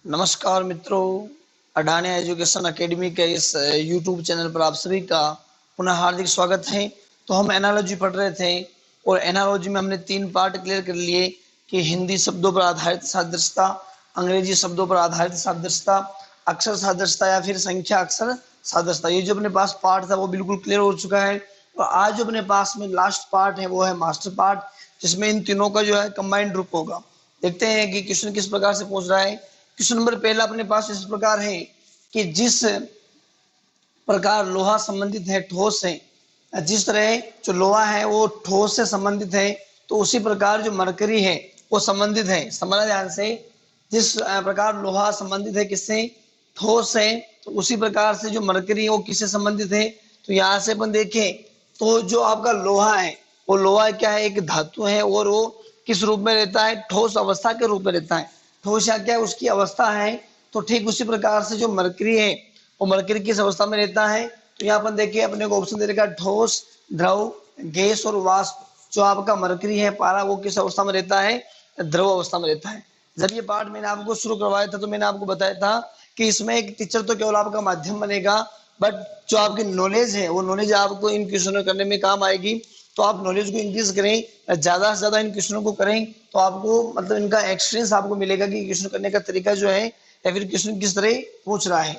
नमस्कार मित्रों, Adani education academy के इस यूट्यूब चैनल पर आप सभी का पुनः हार्दिक स्वागत है। तो हम एनालॉजी पढ़ रहे थे और एनालॉजी में हमने 3 पार्ट क्लियर कर लिए कि हिंदी शब्दों पर आधारित सादृश्यता, अंग्रेजी शब्दों पर आधारित सादृश्यता, अक्षर सादृश्यता या फिर संख्या अक्षर सादृश्यता। ये जो अपने पास पार्ट था वो बिल्कुल क्लियर हो चुका है। और आज जो अपने पास में लास्ट पार्ट है वो है मास्टर पार्ट, जिसमें इन तीनों का जो है कंबाइंड रूप होगा। देखते हैं कि क्वेश्चन किस प्रकार से पूछ रहा है। क्वेश्चन नंबर पहला अपने पास इस प्रकार है कि जिस प्रकार लोहा संबंधित है ठोस से, जिस तरह जो लोहा है वो ठोस से संबंधित है, तो उसी प्रकार जो मरकरी है वो संबंधित है। समझना ध्यान से, जिस प्रकार लोहा संबंधित है किससे, ठोस से, तो उसी प्रकार से जो मरकरी है वो किससे संबंधित है। तो यहाँ से अपन देखें तो जो आपका लोहा है वो लोहा क्या है, एक धातु है और वो किस रूप में रहता है, ठोस अवस्था के रूप में रहता है। ठोस या क्या है उसकी अवस्था है। तो ठीक उसी प्रकार से जो मरकरी है वो मरकरी किस अवस्था में रहता है। तो यहाँ पर देखिए अपने को ऑप्शन दे रखा है ठोस, द्रव, गैस और वाष्प। जो आपका मरकरी है पारा वो किस अवस्था में रहता है, द्रव अवस्था में रहता है। जब ये पार्ट मैंने आपको शुरू करवाया था तो मैंने आपको बताया था कि इसमें एक टीचर तो केवल आपका माध्यम बनेगा, बट जो आपकी नॉलेज है वो नॉलेज आपको इन क्वेश्चनों करने में काम आएगी। तो आप नॉलेज को इंक्रीज करें, ज्यादा से ज्यादा इन क्वेश्चनों को करें, तो आपको मतलब इनका एक्सपीरियंस आपको मिलेगा कि क्वेश्चन करने का तरीका जो है या फिर क्वेश्चन किस तरह पूछ रहा है।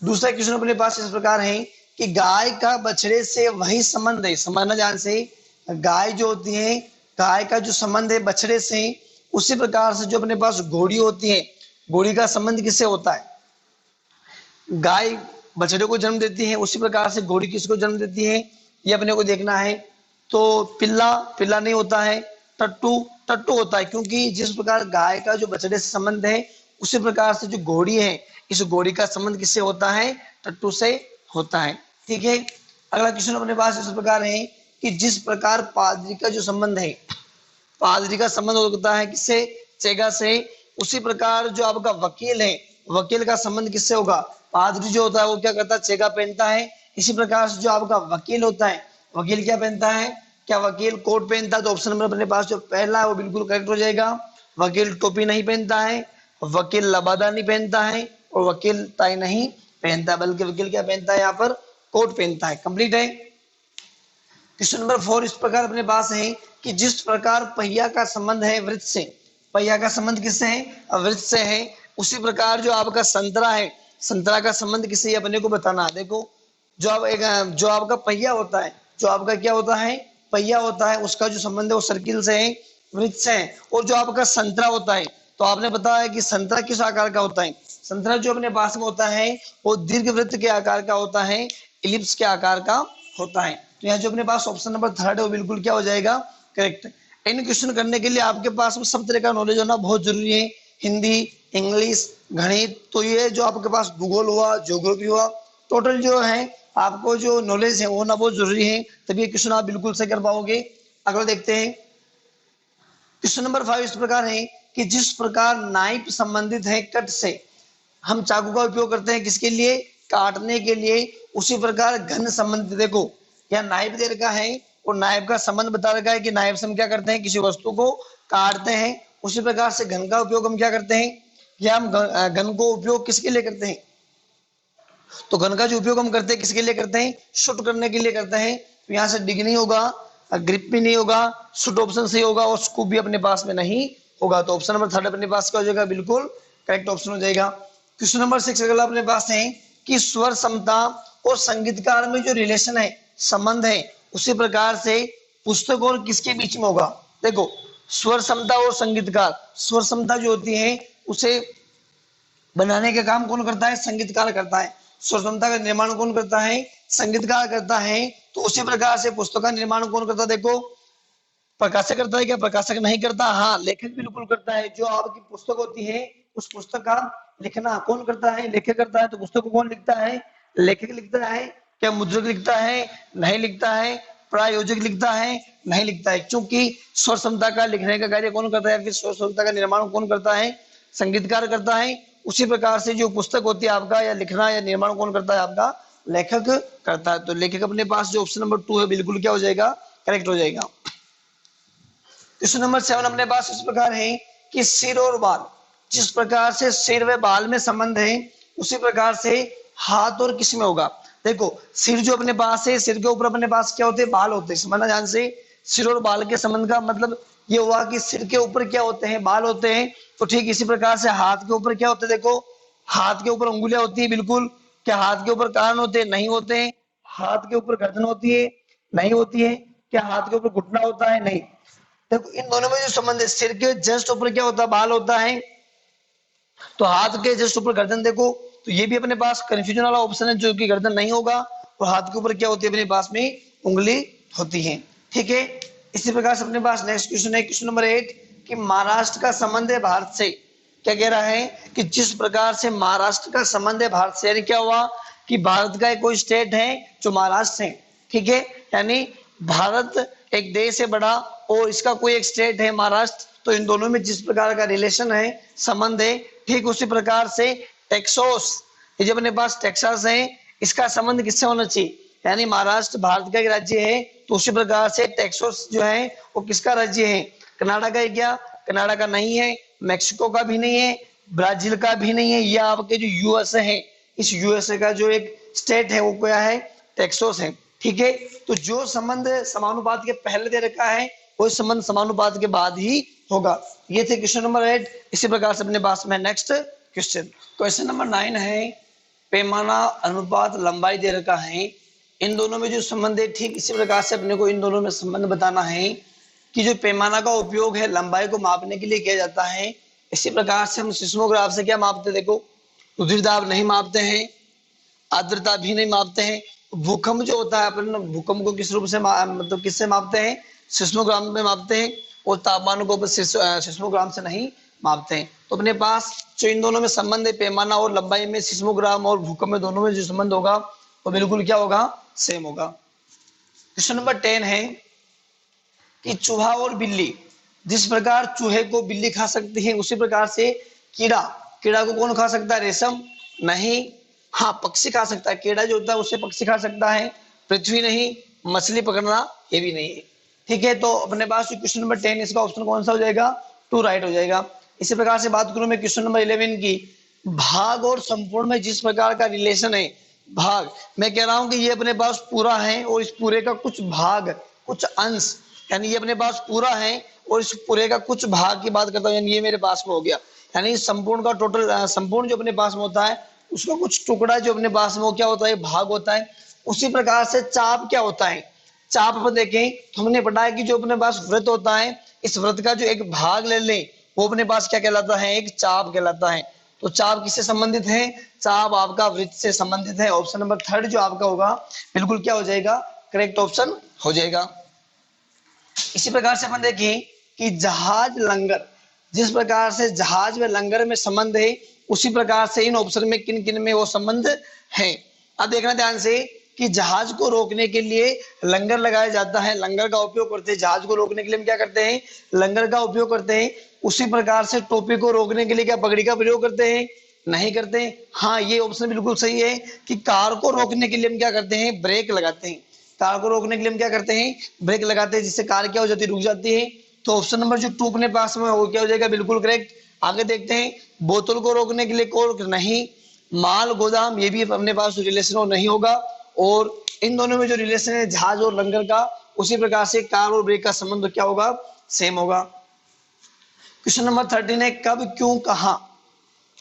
दूसरा क्वेश्चन अपने पास इस प्रकार है कि गाय का बछड़े से वही संबंध है। समझना ध्यान से, गाय जो होती है, गाय का जो संबंध है बछड़े से, उसी प्रकार से जो अपने पास घोड़ी होती है, घोड़ी का संबंध किससे होता है। गाय बछड़े को जन्म देती है, उसी प्रकार से घोड़ी किसको जन्म देती है, ये अपने को देखना है। तो पिल्ला पिल्ला नहीं होता है, टट्टू टट्टू होता है, क्योंकि जिस प्रकार गाय का जो बछड़े से संबंध है उसी प्रकार से जो घोड़ी है, इस घोड़ी का संबंध किससे होता है, टट्टू से होता है। ठीक है, अगला क्वेश्चन अपने पास इस प्रकार है कि जिस प्रकार पादरी का जो संबंध है, पादरी का संबंध होता है किससे, चेगा से, उसी प्रकार जो आपका वकील है, वकील का संबंध किससे होगा, पादरी जो होता है वो क्या करता है, चेगा पहनता है। इसी प्रकार से जो आपका वकील होता है, वकील क्या पहनता है, क्या वकील कोट पहनता है। तो ऑप्शन नंबर अपने पास जो पहला है वो बिल्कुल करेक्ट हो जाएगा। वकील टोपी नहीं पहनता है, वकील लबादा नहीं पहनता है और वकील टाई नहीं पहनता, बल्कि वकील क्या पहनता है, यहाँ पर कोट पहनता है। कंप्लीट है। क्वेश्चन नंबर 4 इस प्रकार अपने पास है कि जिस प्रकार पहिया का संबंध है वृत्त से, पहिया का संबंध किससे है, वृत्त से है, उसी प्रकार जो आपका संतरा है, संतरा का संबंध किससे अपने को बताना। देखो जो आपका पहिया होता है, जो आपका क्या होता है, पहिया होता है, उसका जो संबंध है वो सर्किल से है, वृत्त से है। और जो आपका संतरा होता है, तो आपने बताया कि संतरा किस आकार का होता है, संतरा जो अपने पास में होता है वो दीर्घ वृत्त के आकार का होता है, इलिप्स के आकार का होता है। तो यहाँ जो अपने पास ऑप्शन नंबर 3 है वो बिल्कुल क्या हो जाएगा, करेक्ट। इन क्वेश्चन करने के लिए आपके पास में सब तरह का नॉलेज होना बहुत जरूरी है, हिंदी, इंग्लिश, गणित। तो ये जो आपके पास भूगोल हुआ, ज्योग्राफी हुआ, टोटल जो है आपको जो नॉलेज है वो होना बहुत जरूरी है, तभी ये क्वेश्चन आप बिल्कुल से कर पाओगे। अगला देखते हैं। क्वेश्चन नंबर 5 इस प्रकार है कि जिस प्रकार नाइफ संबंधित है कट से, हम चाकू का उपयोग करते हैं किसके लिए, काटने के लिए, उसी प्रकार घन संबंधित, देखो यहाँ नाइफ दे रखा है और नाइफ का संबंध बता रखा है कि नाइफ से हम क्या करते हैं, किसी वस्तु को काटते हैं। उसी प्रकार से घन का उपयोग हम क्या करते हैं, या हम घन को उपयोग किसके लिए करते हैं, तो घन का जो उपयोग हम करते हैं किसके लिए करते हैं, शूट करने के लिए करते हैं। तो यहाँ से डिग नहीं होगा, ग्रिप भी नहीं होगा, शूट ऑप्शन सही होगा और स्कूप भी अपने पास में नहीं होगा। तो ऑप्शन नंबर 3 अपने पास क्या हो जाएगा, बिल्कुल करेक्ट ऑप्शन हो जाएगा। क्वेश्चन नंबर 6 अगला अपने पास है कि स्वर समता और संगीतकार में जो रिलेशन है, संबंध है, उसी प्रकार से पुस्तक और किसके बीच में होगा। देखो स्वर समता और संगीतकार, स्वर समता जो होती है उसे बनाने का काम कौन करता है, संगीतकार करता है। स्वर समता का निर्माण कौन करता है, संगीतकार करता है। तो उसी प्रकार से पुस्तक का निर्माण कौन करता है, देखो प्रकाशक करता है क्या, प्रकाशक नहीं करता, हाँ लेखक बिल्कुल करता है। जो आपकी पुस्तक होती है उस पुस्तक का लिखना कौन करता है, लेखक करता है। तो पुस्तक को कौन लिखता है, लेखक लिखता है। क्या मुद्रक लिखता है, नहीं लिखता है। प्रायोजक लिखता है, नहीं लिखता है। क्योंकि स्वर समता का लिखने का कार्य कौन करता है, फिर स्वर समता का निर्माण कौन करता है, संगीतकार करता है। उसी प्रकार से जो पुस्तक होती है आपका या लिखना या निर्माण कौन करता है, आपका लेखक करता है। तो लेखक अपने पास जो ऑप्शन नंबर 2 है बिल्कुल क्या हो जाएगा, करेक्ट हो जाएगा। क्वेश्चन नंबर 7 अपने पास इस प्रकार है कि सिर और बाल, जिस प्रकार से सिर व बाल में संबंध है उसी प्रकार से हाथ और किस में होगा। देखो सिर जो अपने पास है, सिर के ऊपर अपने पास क्या होते हैं, बाल होते हैं। समझना ध्यान से, सिर और बाल के संबंध का मतलब ये हुआ कि सिर के ऊपर क्या होते हैं, बाल होते हैं। तो ठीक इसी प्रकार से हाथ के ऊपर क्या होते हैं, देखो हाथ के ऊपर उंगलियां होती है, बिल्कुल। क्या हाथ के ऊपर कान होते हैं, नहीं होते हैं। हाथ के ऊपर गर्दन होती है, नहीं होती है। क्या हाथ के ऊपर घुटना होता है, नहीं। देखो इन दोनों में जो संबंध है, सिर के जस्ट ऊपर क्या होता है, बाल होता है। तो हाथ के जस्ट ऊपर गर्दन देखो, तो ये भी अपने पास कंफ्यूजन वाला ऑप्शन है, जो कि गर्दन नहीं होगा। और हाथ के ऊपर क्या होती है, अपने पास में उंगली होती है। ठीक है, इसी प्रकार से अपने पास नेक्स्ट क्वेश्चन है, क्वेश्चन नंबर 8 कि महाराष्ट्र का संबंध है भारत से। क्या कह रहा है कि जिस प्रकार से महाराष्ट्र का संबंध है भारत से, यानी क्या हुआ कि भारत का एक कोई स्टेट है जो महाराष्ट्र है। ठीक है, यानी भारत एक देश है बड़ा और इसका कोई एक स्टेट है महाराष्ट्र। तो इन दोनों में जिस प्रकार का रिलेशन है, संबंध है, ठीक उसी प्रकार से टेक्सास, ये जो अपने पास टेक्सास है, इसका संबंध किससे होना चाहिए। यानी महाराष्ट्र भारत का एक राज्य है, तो उसी प्रकार से टेक्सास जो है वो किसका राज्य है, कनाडा का है। क्या कनाडा का नहीं है, मैक्सिको का भी नहीं है, ब्राजील का भी नहीं है, या आपके जो यूएसए है, इस यूएसए का जो एक स्टेट है वो क्या है, टेक्सास है। ठीक है, तो जो संबंध समानुपात के पहले दे रखा है वो संबंध समानुपात के बाद ही होगा। ये थे क्वेश्चन नंबर 8। इसी प्रकार से अपने पास में नेक्स्ट क्वेश्चन, क्वेश्चन नंबर 9 है, पैमाना अनुपात लंबाई दे रखा है, इन दोनों में जो संबंध है, ठीक इसी प्रकार से अपने को इन दोनों में संबंध बताना है कि जो पैमाना का उपयोग है लंबाई को मापने के लिए किया जाता है। इसी प्रकार से हम सिस्मोग्राफ से क्या मापते हैं, देखो रुधिर दाब नहीं मापते हैं, आर्द्रता भी नहीं मापते हैं। भूकंप जो होता है, अपन भूकंप को किस रूप से मतलब किससे मापते हैं, सिस्मोग्राम में मापते हैं। और तापमान को सिस्मोग्राम से नहीं मापते हैं। तो अपने पास जो इन दोनों में संबंध है, पैमाना और लंबाई में, सिस्मोग्राम और भूकंप में, दोनों में जो संबंध होगा वो बिल्कुल क्या होगा, सेम होगा। क्वेश्चन नंबर 10 है कि चूहा और बिल्ली, जिस प्रकार चूहे को बिल्ली खा सकती है उसी प्रकार से कीड़ा, कीड़ा को कौन खा सकता है, रेशम नहीं। हाँ पक्षी खा सकता है, कीड़ा जो होता है उससे पक्षी खा सकता है, पृथ्वी नहीं। मछली पकड़ना ये भी नहीं है। ठीक है, तो अपने पास क्वेश्चन नंबर 10 इसका ऑप्शन कौन सा हो जाएगा, 2 राइट हो जाएगा। इसी प्रकार से बात करूं मैं क्वेश्चन नंबर 11 की, भाग और संपूर्ण में जिस प्रकार का रिलेशन है, भाग मैं कह रहा हूं कि ये अपने पास पूरा है और इस पूरे का कुछ भाग, कुछ अंश, यानी ये अपने पास पूरा है और इस पूरे का कुछ भाग की बात करता हूं, यानी ये मेरे पास में हो गया। यानी संपूर्ण का टोटल, संपूर्ण जो अपने पास में होता है उसका कुछ टुकड़ा जो अपने पास में वो क्या होता है, भाग होता है। उसी प्रकार से चाप क्या होता है, चाप पर देखें तो हमने पढ़ा है कि जो अपने पास व्रत होता है, इस व्रत का जो एक भाग ले लें वो अपने पास क्या कहलाता है, एक चाप कहलाता है। तो चाप किससे संबंधित है, चाप आपका वृत्त से संबंधित है। ऑप्शन नंबर 3 जो आपका होगा बिल्कुल क्या हो जाएगा, करेक्ट ऑप्शन हो जाएगा। इसी प्रकार से अपन देखें कि जहाज लंगर, जिस प्रकार से जहाज में लंगर में संबंध है उसी प्रकार से इन ऑप्शन में किन किन में वो संबंध है। अब देखना ध्यान से कि जहाज को रोकने के लिए लंगर लगाया जाता है, लंगर का उपयोग करते हैं। जहाज को रोकने के लिए हम क्या करते हैं, लंगर का उपयोग करते हैं। उसी प्रकार से टोपी को रोकने के लिए क्या पगड़ी का प्रयोग करते हैं, नहीं करते। हाँ ये ऑप्शन बिल्कुल सही है कि कार को रोकने के लिए हम क्या करते हैं, ब्रेक लगाते हैं। कार को रोकने के लिए हम क्या करते हैं, ब्रेक लगाते हैं, जिससे कार क्या हो जाती है, रुक जाती है। तो ऑप्शन नंबर जो 2 अपने पास में वो क्या हो जाएगा, बिल्कुल करेक्ट। आगे देखते हैं, बोतल को रोकने के लिए कोर्क नहीं, माल गोदाम ये भी अपने पास रिलेशन हो नहीं होगा। और इन दोनों में जो रिलेशन है जहाज और लंगर का, उसी प्रकार से कार और ब्रेक का संबंध क्या होगा, सेम होगा। क्वेश्चन नंबर 13 है, कब क्यों कहां,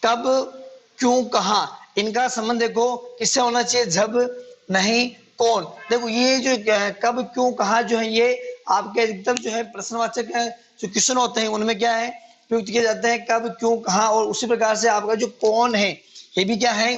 कब क्यों कहां, इनका संबंध देखो किससे होना चाहिए, जब नहीं कौन। देखो ये जो कब क्यों कहां जो है ये आपके अधिकतर जो है प्रश्नवाचक जो क्वेश्चन होते हैं उनमें क्या है प्रयुक्त किए जाते हैं, कब क्यों कहां। और उसी प्रकार से आपका जो कौन है ये भी क्या है,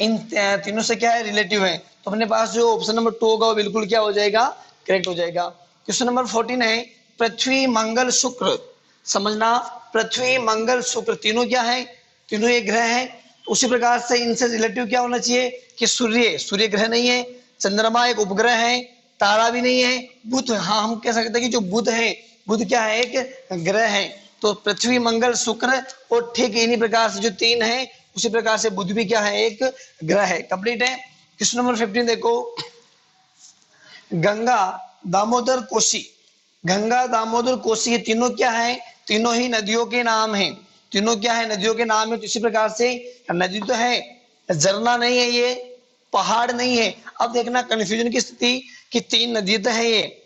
इन तीनों से क्या है, रिलेटिव है। तो अपने पास जो ऑप्शन नंबर 2 होगा वो बिल्कुल क्या हो जाएगा, करेक्ट हो जाएगा। क्वेश्चन नंबर 14 है, पृथ्वी मंगल शुक्र, समझना पृथ्वी मंगल शुक्र तीनों क्या है, तीनों ये ग्रह हैं। उसी प्रकार से इनसे रिलेटिव क्या होना चाहिए कि सूर्य, सूर्य ग्रह नहीं है, चंद्रमा एक उपग्रह है, तारा भी नहीं है, बुध, हाँ हम कह सकते हैं कि जो बुध है, बुध क्या है, एक ग्रह है। तो पृथ्वी मंगल शुक्र और ठीक इन्हीं प्रकार से जो 3 है उसी प्रकार से बुध भी क्या है, एक ग्रह है। कंप्लीट है। क्वेश्चन नंबर 15 देखो, गंगा दामोदर कोसी, गंगा दामोदर कोसी ये तीनों क्या है, तीनों ही नदियों के नाम हैं। तीनों क्या है, नदियों के नाम है। तो इसी प्रकार से नदी तो है, झरना नहीं है, ये पहाड़ नहीं है। अब देखना कंफ्यूजन की स्थिति कि तीन नदी तो है ये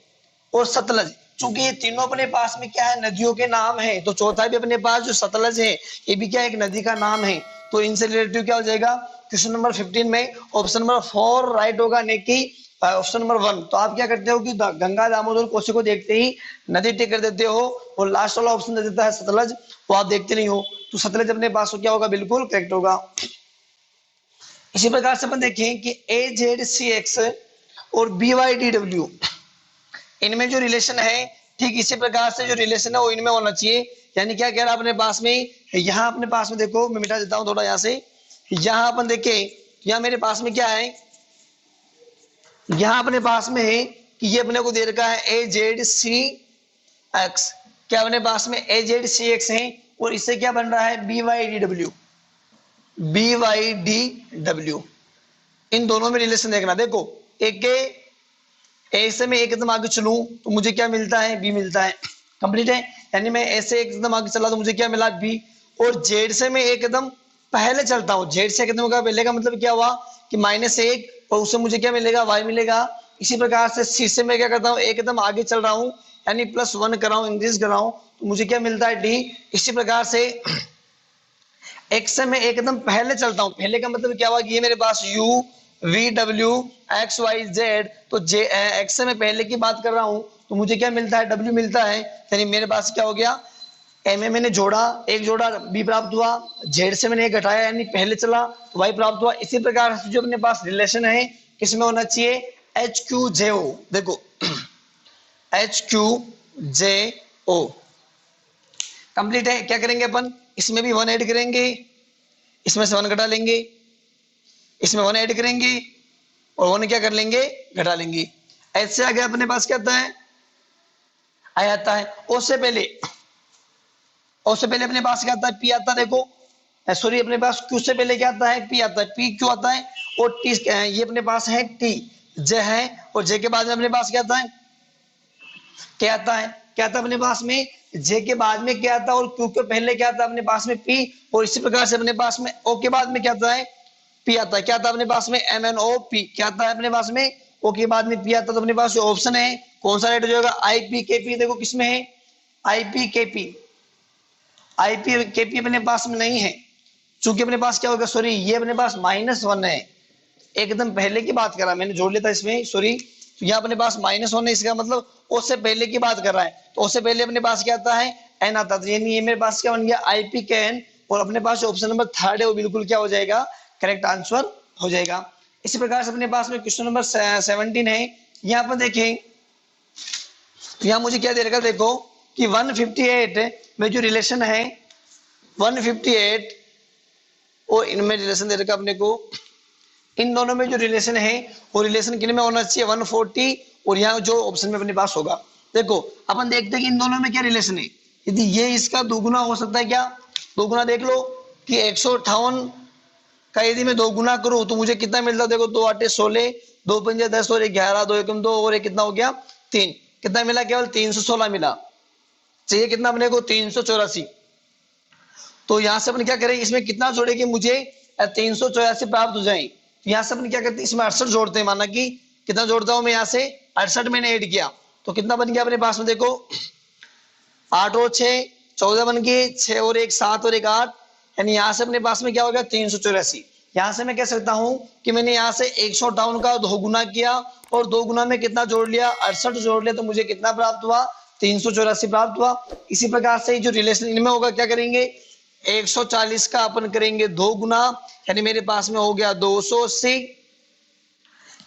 और सतलज, चूंकि ये तीनों अपने पास में क्या है, नदियों के नाम है, तो चौथा भी अपने पास जो सतलज है ये भी क्या एक नदी का नाम है। तो इनसे रिलेटिव क्या हो जाएगा, क्वेश्चन नंबर 15 में ऑप्शन नंबर 4 राइट होगा, नेकी ऑप्शन नंबर 1। तो आप क्या करते हो कि गंगा दामोदर कोसी को देखते ही नदी टिक कर देते हो और लास्ट वाला ऑप्शन दे देता है सतलज, वो आप देखते नहीं हो। तो सतलज अपने पास क्या होगा, बिल्कुल करेक्ट होगा। इसी प्रकार से अपन देखें कि AZCX और BYDW इनमें जो रिलेशन है, ठीक इसी प्रकार से जो रिलेशन है वो इनमें होना चाहिए। यानी क्या कह रहा है अपने पास में, यहाँ अपने पास में देखो, मैं मिटा देता हूं थोड़ा यहाँ से, यहाँ अपन देखें, यहाँ मेरे पास में क्या है, यहाँ अपने पास में है कि ये अपने को दे रखा है AZCX, क्या अपने पास में AZCX है और इससे क्या बन रहा है BYDW। इन दोनों में रिलेशन देखना, देखो एक के ए से मैं एक कदम आगे चलूं तो मुझे क्या मिलता है, बी मिलता है, कंप्लीट है। यानी मैं ऐसे एक कदम आगे चला तो मुझे क्या मिला, बी। और जेड से मैं एक कदम पहले चलता हूँ, जेड से एक कदम का पहले का मतलब क्या हुआ कि -1 और उससे मुझे क्या मिलेगा, वाई मिलेगा। इसी प्रकार से सी से मैं क्या करता हूँ, एक कदम आगे चल रहा हूँ यानी +1 कर रहा हूँ, इंक्रीज कर रहा हूँ, तो मुझे क्या मिलता है, डी। इसी प्रकार से एक्स से मैं एकदम पहले चलता हूं, पहले का मतलब क्या हुआ कि ये मेरे पास U V W X Y Z, तो एक्स से मैं पहले की बात कर रहा हूं तो मुझे क्या मिलता है, W मिलता है। यानी मेरे पास क्या हो गया, ए में मैंने जोड़ा, एक जोड़ा बी प्राप्त हुआ, जेड से मैंने एक घटाया यानी पहले चला तो वाई प्राप्त हुआ। इसी प्रकार से जो अपने पास रिलेशन है किसमें होना चाहिए, HQJO। देखो HQJO कंप्लीट है। क्या करेंगे अपन, इसमें भी 1 ऐड करेंगे, इसमें से 1 घटा लेंगे, इसमें 1 ऐड करेंगे और 1 क्या कर लेंगे, घटा लेंगे। ऐसे आगे अपने पास क्या आता है, आ जाता है उससे पहले अपने पास क्या आता है, पी आता है। देखो सॉरी, अपने पास क्यू से पहले क्या आता है, पी आता है, पी क्यू आता है और टी, ये अपने पास है टी, जे है, और जे के बाद में अपने पास क्या आता है, क्या आता है, क्या आता है अपने पास में, जे के बाद में क्या आता है और क्यू के पहले क्या आता है अपने पास में, पी। और इसी प्रकार से अपने पास में ओ के बाद में क्या आता है, पी आता है। क्या आता है अपने पास में, MNOP, क्या आता है अपने पास में, ओ के बाद में पी आता है। तो अपने पास ऑप्शन है कौन सा राइट हो जाएगा, IPKP। देखो किसमें है, IPKP अपने पास में नहीं है, चूंकि अपने पास क्या होगा, सॉरी ये अपने पास -1 है, एकदम पहले की बात कर रहा है, मैंने जोड़ लेता इसमें, सॉरी। तो यहाँ अपने पास -1 है, इसका मतलब उससे पहले की बात कर रहा है, तो उससे पहले अपने पास क्या आता है, एन आता है। यानी ये मेरे पास क्या बन गया, IPKN, और अपने पास ऑप्शन नंबर 3 है वो बिल्कुल क्या हो जाएगा, करेक्ट आंसर हो जाएगा। इसी प्रकार से अपने पास में क्वेश्चन नंबर 17 है। यहाँ पर देखें तो यहाँ मुझे क्या दे रखा, देखो कि 158 में जो रिलेशन है 158 और इनमें रिलेशन दे रखा अपने को, इन दोनों में जो रिलेशन है वो रिलेशन किन में होना चाहिए, 140, और यहाँ जो ऑप्शन में अपने पास होगा। देखो अपन देखते हैं कि इन दोनों में क्या रिलेशन है, यदि ये इसका दोगुना हो सकता है, क्या दोगुना, देख लो कि 158 का यदि मैं दोगुना करूं तो मुझे कितना मिलता है, देखो 2 8 16, 2 5 10 और 11, 2 1 2 और 1 कितना हो गया 3, कितना मिला, केवल 316 मिला, चाहिए कितना अपने को 384। तो यहाँ से अपन क्या करें, इसमें कितना जोड़े कि मुझे 384 प्राप्त हो जाए। यहाँ से अपन क्या करते हैं, इसमें 68 जोड़ते हैं, माना कि कितना जोड़ता हूं मैं, यहाँ से 68 मैंने ऐड किया तो कितना बन गया अपने पास में, देखो 8 और 6 14 बन गए, 6 और 1 7 और 1 8, यानी यहाँ से अपने पास में क्या हो गया 384। यहाँ से मैं कह सकता हूं कि मैंने यहाँ से 158 का 2 गुना किया और 2 गुना में कितना जोड़ लिया, 68 जोड़ लिया, तो मुझे कितना प्राप्त हुआ, 384 प्राप्त हुआ। इसी प्रकार से जो रिलेशन इनमें होगा, क्या करेंगे, 140 का अपन करेंगे 2 गुना, यानी मेरे पास में हो गया 280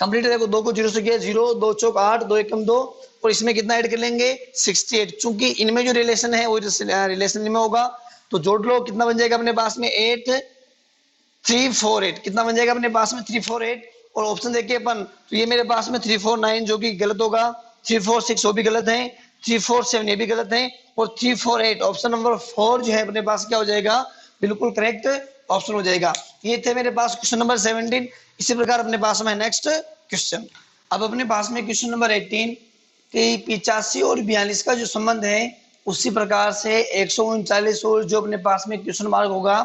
कंप्लीट। देखो 2 को 0 से किया 0, 2 चौक 8, 2 एकम 2, और इसमें कितना ऐड कर लेंगे 68, चूंकि इनमें जो रिलेशन है वो रिलेशन इनमें होगा, तो जोड़ लो कितना बन जाएगा अपने पास में 8348, कितना बन जाएगा अपने पास में 348, और ऑप्शन देखिए अपन, तो ये मेरे पास में 349 जो कि गलत होगा, 346 वो भी गलत है, 347 ये भी गलत है, और 348 ऑप्शन नंबर 4 जो है अपने पास क्या हो जाएगा, बिल्कुल करेक्ट ऑप्शन हो जाएगा। ये थे मेरे पास क्वेश्चन नंबर 17। इसी प्रकार अपने पास में नेक्स्ट क्वेश्चन, अब अपने पास में क्वेश्चन नंबर 18 कि 85 और 42 का जो संबंध है उसी प्रकार से 139 और जो अपने पास में क्वेश्चन मार्क होगा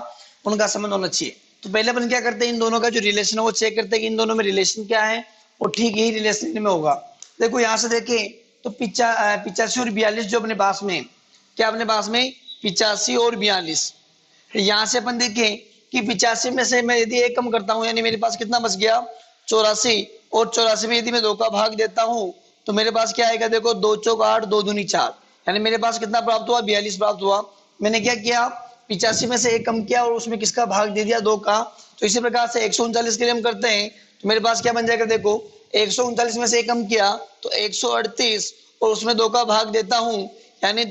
उनका संबंध होना चाहिए। तो पहले अपन क्या करते हैं, इन दोनों का जो रिलेशन है वो चेक करते हैं कि इन दोनों में रिलेशन क्या है, और ठीक यही रिलेशन में होगा। देखो यहाँ से देखें तो 85 और 42 जो अपने पास में क्या अपने पास में 85 और 42, यहाँ से अपन देखें कि 85 में से मैं यदि एक कम करता हूँ यानी मेरे पास कितना बच गया 84, और 84 में यदि मैं 2 का भाग देता हूँ तो मेरे पास क्या आएगा, देखो 2 चौक 8, 2 दूनी 4, यानी मेरे पास कितना प्राप्त हुआ 42 प्राप्त हुआ। मैंने क्या किया 85 में से एक कम किया और उसमें किसका भाग दे दिया 2 का। तो इसी प्रकार से 139 के लिए हम करते हैं तो मेरे पास क्या बन जाएगा, देखो 139 में से एक कम किया तो 138 और उसमें 2 का भाग देता हूं यानी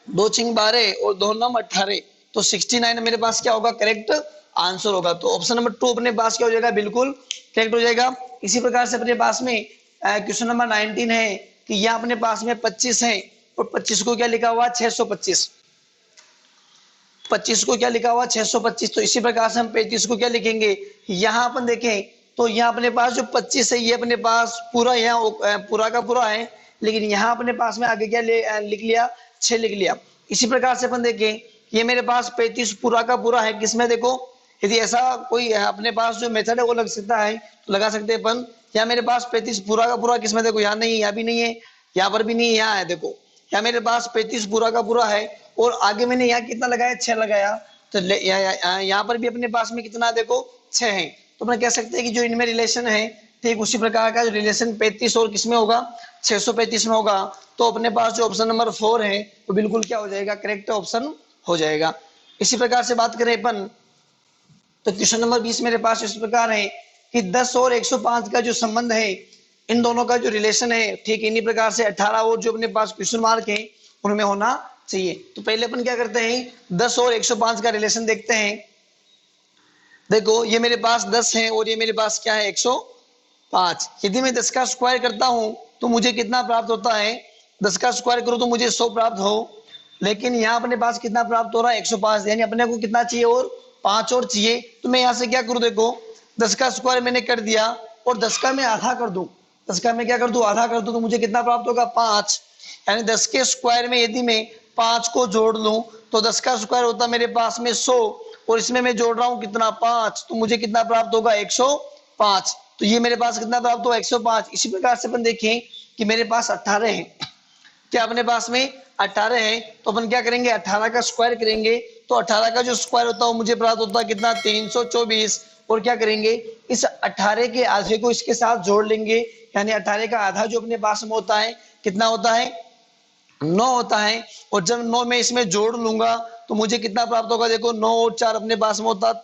2 चिंग 12 और 2 नम 18, तो 69 मेरे पास क्या होगा, करेक्ट आंसर होगा। तो ऑप्शन नंबर 2 अपने पास क्या हो जाएगा, बिल्कुल करेक्ट हो जाएगा। इसी प्रकार से अपने पास में क्वेश्चन नंबर 19 है कि यहाँ अपने पास में 25 है और 25 को क्या लिखा हुआ 625, 25 को क्या लिखा हुआ 625। तो इसी प्रकार से हम 35 को क्या लिखेंगे, यहाँ अपन देखें तो यहाँ अपने पास जो 25 है ये अपने पास पूरा यहाँ पूरा का पूरा है, लेकिन यहाँ अपने पास में आगे क्या लिख लिया 6 लिख लिया। इसी प्रकार से अपन देखें ये मेरे पास 35 पूरा का पूरा है किसमें, देखो यदि ऐसा कोई अपने पास जो मेथड है वो लग सकता है तो लगा सकते हैं अपन। यहाँ मेरे पास 35 पूरा का पूरा किसमें, देखो यहाँ नहीं, यहाँ भी नहीं है, यहाँ पर भी नहीं है, यहाँ है, देखो यहाँ मेरे पास 35 पूरा का पूरा है और आगे मैंने यहाँ कितना लगाया 6 लगाया, तो यहाँ पर भी अपने पास में कितना देखो 6 है। तो मैं कह सकते हैं कि जो इनमें रिलेशन है ठीक उसी प्रकार का रिलेशन 35 और किसमें होगा 635 में होगा। तो अपने पास जो ऑप्शन नंबर 4 है वो बिल्कुल क्या हो जाएगा, करेक्ट ऑप्शन हो जाएगा। इसी प्रकार से बात करें अपन तो क्वेश्चन नंबर 20 मेरे पास इस प्रकार है कि 10 और 105 का जो संबंध है इन दोनों का जो रिलेशन है ठीक इन्हीं प्रकार से 18 और जो अपने पास क्वेश्चन मार्क है उनमें होना चाहिए। तो पहले अपन क्या करते हैं 10 और 105 का रिलेशन देखते हैं। देखो ये मेरे पास 10 है और ये मेरे पास क्या है 105। यदि मैं 10 का स्क्वायर करता हूं तो मुझे कितना प्राप्त होता है, 10 का स्क्वायर करूं तो मुझे 100 प्राप्त हो, लेकिन यहाँ अपने पास कितना प्राप्त हो रहा है 105, यानी अपने को कितना चाहिए और 5 और चाहिए। तो मैं यहाँ से क्या करूँ, देखो 10 का स्क्वायर मैंने कर दिया और 10 का मैं आधा कर दूं, 10 का मैं क्या कर दूं आधा कर दूं तो मुझे कितना प्राप्त होगा 5, यानी 10 के स्क्वायर में यदि मैं 5 को जोड़ लूं तो 10 का स्क्वायर होता मेरे पास में 100 और इसमें मैं जोड़ रहा हूं कितना 5, तो मुझे कितना प्राप्त होगा 105। तो ये मेरे पास कितना प्राप्त हुआ 105। इसी प्रकार से अपन देखें कि मेरे पास 18 है, क्या अपने पास में 18 है तो अपन क्या करेंगे 18 का स्क्वायर करेंगे तो 18 का जो स्क्वायर होता है मुझे प्राप्त होता है कितना 324, और क्या करेंगे इस 18 के आधे को इसके साथ जोड़ लेंगे, यानी 18 का आधा जो अपने पास में होता है कितना होता है 9 होता है, और जब 9 में इसमें जोड़ लूंगा तो मुझे कितना प्राप्त होगा, देखो 9 और 4 अपने पास में होता,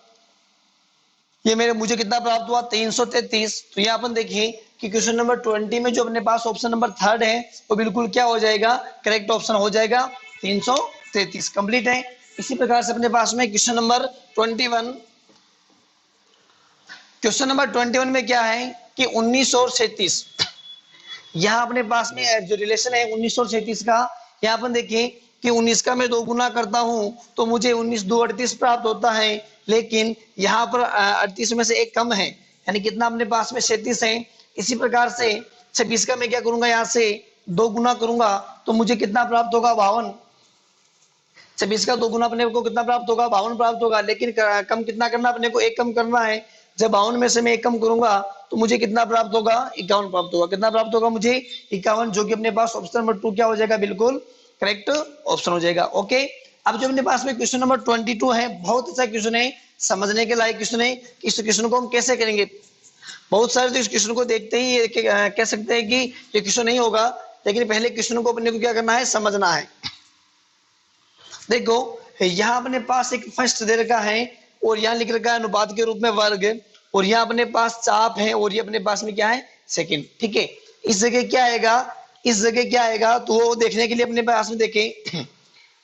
ये मेरे मुझे कितना प्राप्त हुआ 333। तो यहाँ अपन देखिए कि क्वेश्चन नंबर 20 में जो अपने पास ऑप्शन नंबर 3 है वो बिल्कुल क्या हो जाएगा, करेक्ट ऑप्शन हो जाएगा 333 कंप्लीट है। इसी प्रकार से अपने पास में क्वेश्चन नंबर 21, क्वेश्चन नंबर 21 में क्या है कि 19 और 37, यहाँ अपने पास में जो रिलेशन है 19 और 37 का, यहाँ अपन देखिए कि 19 का मैं 2 गुना करता हूं तो मुझे 19 2 38 प्राप्त होता है, लेकिन यहाँ पर 38 में से एक कम है यानी कितना अपने पास में 37 है। इसी प्रकार से 26 का मैं क्या करूंगा यहाँ से 2 गुना करूंगा तो मुझे कितना प्राप्त होगा 52, 26 का 2 गुना अपने को कितना प्राप्त होगा 52 प्राप्त होगा, लेकिन कम कितना करना अपने को एक कम करना है। जब 52 में से मैं एक कम करूंगा तो मुझे कितना प्राप्त होगा 51 प्राप्त होगा, कितना प्राप्त होगा मुझे 51, जो कि अपने पास ऑप्शन नंबर 2 क्या हो जाएगा, बिल्कुल करेक्ट ऑप्शन हो जाएगा। ओके, अब जो अपने पास में क्वेश्चन नंबर 22 है, बहुत अच्छा क्वेश्चन है, समझने के लायक क्वेश्चन है। इस क्वेश्चन को हम कैसे करेंगे, बहुत सारे तो इस क्वेश्चन को देखते ही कह सकते हैं कि ये क्वेश्चन नहीं होगा, लेकिन पहले क्वेश्चन को अपने को क्या करना है, समझना है। देखो यहाँ अपने पास एक फर्स्ट दे रखा है और यहाँ लिख रखा है अनुपात के रूप में वर्ग, और यहाँ अपने पास चाप है और ये अपने पास में क्या है सेकंड, ठीक है। इस जगह क्या आएगा, इस जगह क्या आएगा तो वो देखने के लिए अपने पास में देखें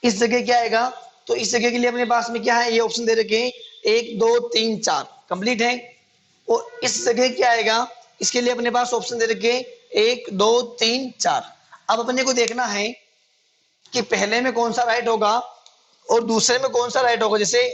इस जगह क्या आएगा, तो इस जगह के लिए अपने पास में क्या है, ये ऑप्शन दे रखे 1 2 3 4 कंप्लीट है, और इस जगह क्या आएगा, इसके लिए अपने पास ऑप्शन दे रखे 1 2 3 4। अब अपने को देखना है कि पहले में कौन सा राइट होगा और दूसरे में कौन सा राइट होगा। जैसे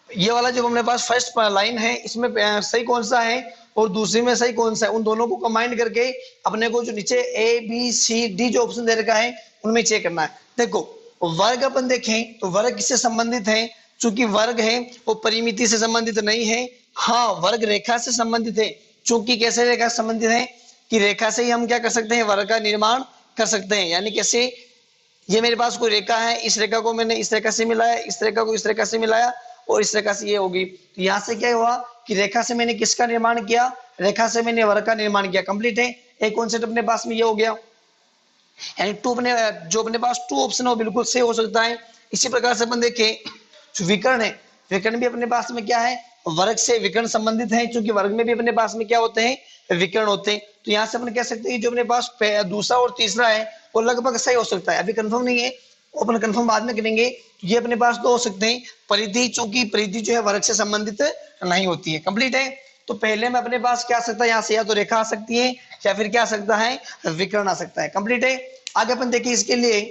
ये वाला जो हमारे पास फर्स्ट लाइन है इसमें सही कौन सा है, और दूसरी में सही कौन सा है, उन दोनों को कंबाइन करके अपने को जो नीचे ए बी सी डी जो ऑप्शन दे रखा है उनमें चेक करना है। देखो वर्ग अपन देखें तो वर्ग किससे संबंधित है, चूंकि वर्ग है वो परिमिति से संबंधित नहीं है। हाँ वर्ग रेखा से संबंधित है, चूंकि कैसे रेखा से संबंधित है कि रेखा से ही हम क्या कर सकते हैं, वर्ग का निर्माण कर सकते हैं। यानी कैसे, ये मेरे पास कोई रेखा है, इस रेखा को मैंने इस रेखा से मिलाया, इस रेखा को इस रेखा से मिलाया और इस रेखा से ये होगी, तो यहाँ से क्या हुआ कि रेखा से मैंने किसका निर्माण किया, रेखा से मैंने वर्ग का निर्माण किया। कंप्लीट है, एक कॉन्सेप्ट अपने पास में ये हो गया। यानी टू अपने जो अपने पास टू ऑप्शन हो बिल्कुल सही हो सकता है। इसी प्रकार से अपन देखें जो विकर्ण है, विकर्ण भी अपने पास में क्या है, वर्ग से विकर्ण संबंधित है, क्योंकि वर्ग में भी अपने पास में क्या होते हैं, विकर्ण होते हैं। तो यहाँ से अपन कह सकते हैं जो अपने पास दूसरा और तीसरा है वो लगभग सही हो सकता है। अभी कंफर्म नहीं है, अपन कंफर्म बाद में करेंगे। ये अपने पास दो हो सकते हैं, परिधि, चूंकि परिधि जो है वर्ग से संबंधित नहीं होती है। कंप्लीट है, तो पहले में अपने पास क्या आ सकता है, यहाँ से या तो रेखा आ सकती है या फिर क्या आ सकता है, विकर्ण आ सकता है। कंप्लीट है, आगे अपन देखिए इसके लिए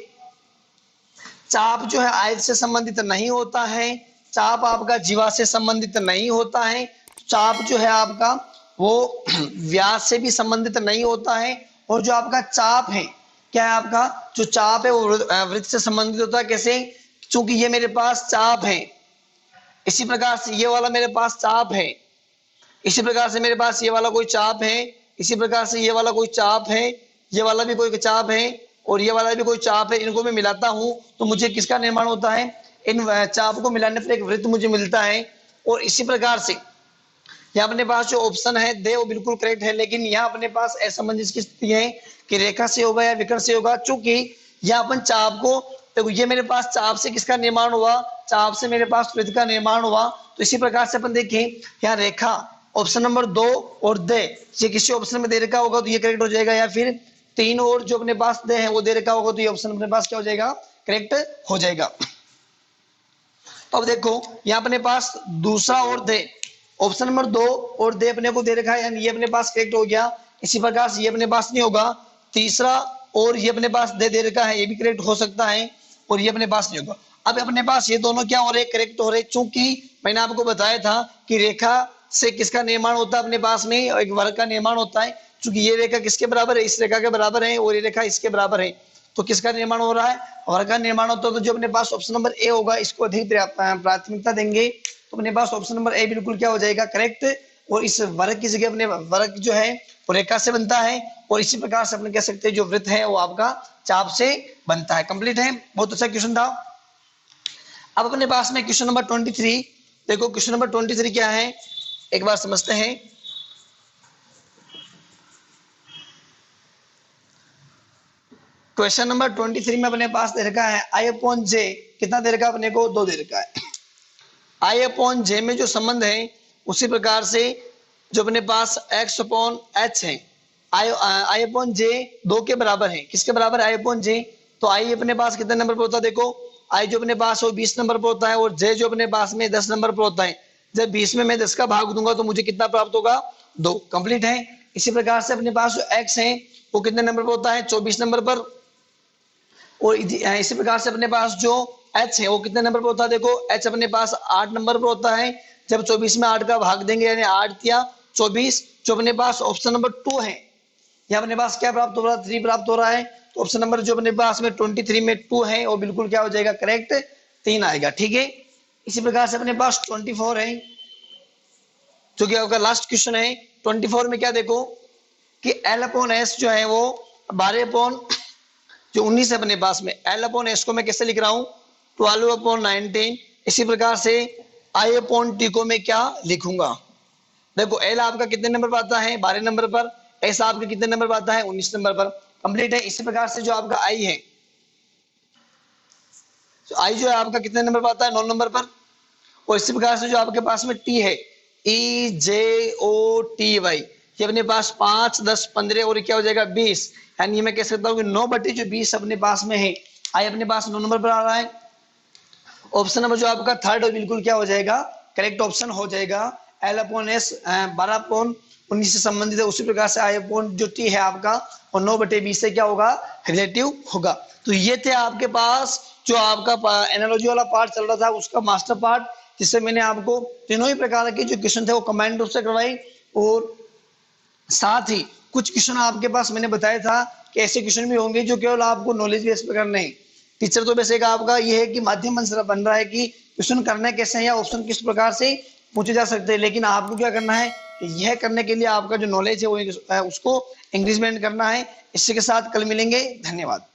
चाप जो है आयत से संबंधित नहीं होता है, चाप आपका जीवा से संबंधित नहीं होता है, चाप जो है आपका वो व्यास से भी संबंधित नहीं होता है, और जो आपका चाप है क्या है, आपका जो चाप है वो वृत्त से संबंधित होता है। कैसे, चूंकि ये मेरे पास चाप है, इसी प्रकार से ये वाला मेरे पास चाप है, इसी प्रकार से मेरे पास ये वाला कोई चाप है, इसी प्रकार से ये वाला कोई चाप है, ये वाला भी कोई चाप है और ये वाला भी कोई चाप है। इनको मैं मिलाता हूं तो मुझे किसका निर्माण होता है, इन चाप को मिलाने पर एक वृत्त मुझे मिलता है। और इसी प्रकार से यहाँ अपने पास जो ऑप्शन है दे वो बिल्कुल करेक्ट है, लेकिन यहाँ अपने पास असमंजस की स्थिति है कि रेखा से होगा या विकर्ण से होगा। चूंकि यहाँ अपन चाप को, देखो ये मेरे पास चाप से किसका निर्माण हुआ, चाप से मेरे पास वृत्त का निर्माण हुआ। तो इसी प्रकार से अपन देखें यहाँ रेखा ऑप्शन नंबर 2 और दे, ये किसी ऑप्शन में दे रखा होगा तो ये करेक्ट हो जाएगा, या फिर 3 और जो अपने पास दे है वो दे रखा होगा तो ये ऑप्शन अपने पास क्या हो जाएगा, करेक्ट हो जाएगा। तो अब देखो यहाँ अपने पास दूसरा और दे, ऑप्शन नंबर 2 और दे अपने को दे रखा है, यानी ये अपने पास करेक्ट हो गया। इसी प्रकार से ये अपने पास नहीं होगा, तीसरा और ये अपने पास दे रखा है, ये भी करेक्ट हो सकता है, और ये अपने पास नहीं होगा। अब अपने पास ये दोनों क्या हो रहे, करेक्ट हो रहे, चूंकि मैंने आपको बताया था कि रेखा से किसका निर्माण होता है, अपने पास में एक वर्ग का निर्माण होता है। चूंकि ये रेखा किसके बराबर है, इस रेखा के बराबर है, और ये रेखा इसके बराबर है, तो किसका निर्माण हो रहा है, वर्ग का निर्माण होता है। तो जो अपने पास ऑप्शन नंबर ए होगा इसको अधिक प्राथमिकता देंगे, तो अपने पास ऑप्शन नंबर ए बिल्कुल क्या हो जाएगा, करेक्ट। और इस वर्ग की जगह अपने वर्ग जो है वो रेखा से बनता है, और इसी प्रकार से अपने कह सकते हैं जो वृत्त है वो आपका चाप से बनता है। कंप्लीट है, बहुत अच्छा क्वेश्चन था। अब अपने पास में क्वेश्चन नंबर 23, देखो क्वेश्चन नंबर 23 क्या है, एक बार समझते हैं। क्वेश्चन नंबर 23 में अपने पास दे रखा है आई अपॉन जे, कितना दे रखा है अपने को, 2 दे रखा है। आई अपॉन जे में जो संबंध है उसी प्रकार से जो अपने पास एक्स अपॉन एच है, आई अपॉन जे 2 के बराबर है। किसके बराबर है, आई अपॉन जे। तो आई अपने पास कितने नंबर पर होता है, देखो आई जो अपने पास है वो 20 नंबर पर होता है, और जे जो अपने पास में 10 नंबर पर होता है। जब 20 में मैं 10 का भाग दूंगा तो मुझे कितना प्राप्त होगा, 2। कंप्लीट है। इसी प्रकार से अपने पास जो एक्स है वो कितने नंबर पर होता है, 24 नंबर पर। और इसी प्रकार से अपने पास जो एच है वो कितने नंबर पर होता है, देखो एच अपने पास 8 नंबर पर होता है। जब 24 में 8 का भाग देंगे यानी 8 या 24, जो अपने पास ऑप्शन नंबर 2 है, यहाँ अपने पास क्या प्राप्त हो रहा है, 3 प्राप्त हो रहा है। तो ऑप्शन नंबर जो अपने पास में 23 में 2 है वो बिल्कुल क्या हो जाएगा, करेक्ट 3 आएगा। ठीक है, इसी प्रकार से अपने पास 24 है जो कि आपका लास्ट क्वेश्चन है। 24 में क्या देखो कि एल अपॉन एस जो है वो 12 अपॉन जो 19 है अपने पास में, एल अपॉन एस को मैं कैसे लिख रहा हूँ, 12 अपॉन 19। इसी प्रकार से आई अपॉन टी को मैं क्या लिखूंगा, देखो एल आपका कितने नंबर पर आता है, 12 नंबर पर, एस आपके कितने नंबर पर आता है, 19 नंबर पर। कंप्लीट है। इसी प्रकार से जो आपका आई है, तो आई जो है आपका कितने नंबर पर आता है, 9 नंबर पर। और इसी प्रकार से जो आपके पास में टी है, ई जे ओ टी वाई, ये अपने पास 5, 10, 15 और क्या हो जाएगा 20, यानी मैं कह सकता हूँ कि 9/20 अपने पास में है। आई अपने पास 9 नंबर पर आ रहा है। ऑप्शन नंबर जो आपका थर्ड बिल्कुल क्या हो जाएगा, करेक्ट ऑप्शन हो जाएगा। एल अपॉन एस 12/19 से संबंधित है, उसी प्रकार से आई अपॉन जो टी है आपका और 9/20 से क्या होगा, रिलेटिव होगा। तो ये थे आपके पास जो आपका एनालॉजी वाला पार्ट चल रहा था उसका मास्टर पार्ट, जिससे मैंने आपको तीनों ही प्रकार के जो क्वेश्चन थे वो कंबाइंड रूप से करवाई। और साथ ही कुछ क्वेश्चन आपके पास मैंने बताया था कि ऐसे क्वेश्चन भी होंगे जो केवल आपको नॉलेज बेस पे करने हैं। टीचर तो वैसे का आपका ये है कि माध्यम बन रहा है कि क्वेश्चन करने कैसे हैं या ऑप्शन किस प्रकार से पूछे जा सकते हैं, लेकिन आपको क्या करना है, यह करने के लिए आपका जो नॉलेज है वो उसको इंक्रीजमेंट करना है। इसी के साथ कल मिलेंगे, धन्यवाद।